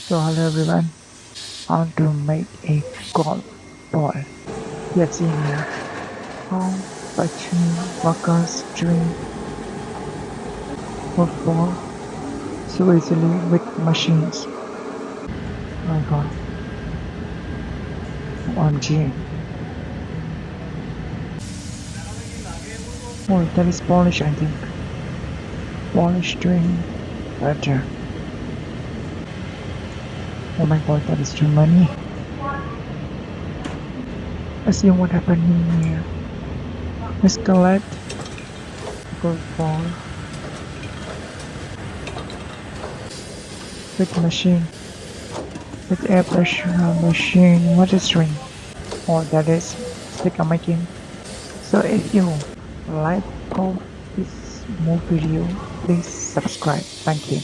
So hello everyone, how to make a golf ball. We have seen here how factory workers train football so easily with machines. My god, OMG. Oh, that is Polish I think. Polish doing better. Oh my god, that is Germany. Let's see what happened here. Let's collect golf ball with machine. With air pressure machine. What is ring? Oh, that is sticker making. So if you like all this more video, please subscribe. Thank you.